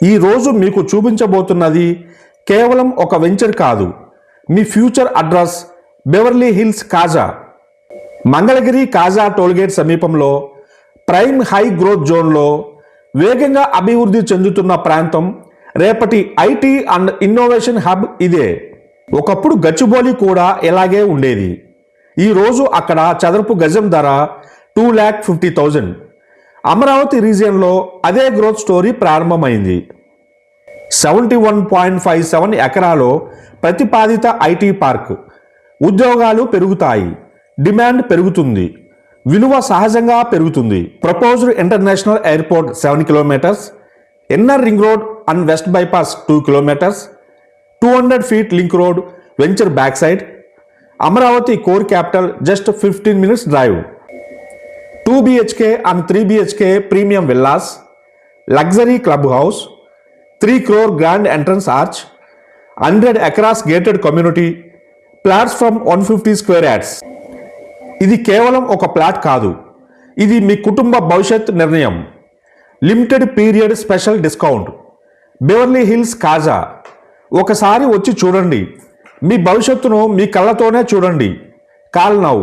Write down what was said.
ఈరోజు మీకు చూపించబోతున్నది కేవలం ఒక వెంచర్ కాదు, మీ ఫ్యూచర్ అడ్రస్ బెవర్లీ హిల్స్ కాజా. మంగళగిరి కాజా టోల్గేట్ సమీపంలో ప్రైమ్ హై గ్రోత్ జోన్లో వేగంగా అభివృద్ధి చెందుతున్న ప్రాంతం. రేపటి ఐటీ అండ్ ఇన్నోవేషన్ హబ్ ఇదే. ఒకప్పుడు గచ్చిబౌలి కూడా ఇలాగే ఉండేది. ఈరోజు అక్కడ చదరపు గజం ధర 2,50,000. అమరావతి రీజియన్లో అదే గ్రోత్ స్టోరీ ప్రారంభమైంది. 71.57 ఎకరాలో ప్రతిపాదిత ఐటీ పార్క్. ఉద్యోగాలు పెరుగుతాయి, డిమాండ్ పెరుగుతుంది, విలువ సహజంగా పెరుగుతుంది. Proposed international airport 7 kilometres, inner ring road and west bypass 2 kilometres, 200 feet link road venture back side. Amaravati core capital just 15 minutes drive. 2 BHK and 3 BHK premium villas, luxury club house, 3 crore grand entrance arch, 100 acres gated community, plots from 150 square yards. ఇది కేవలం ఒక plot కాదు, ఇది మీ కుటుంబ భవిష్యత్ నిర్ణయం. Limited period special discount. Beverly Hills Kaza. ఒకసారి వచ్చి చూడండి, మీ భవిష్యత్తును మీ కళ్ళతోనే చూడండి. Call now.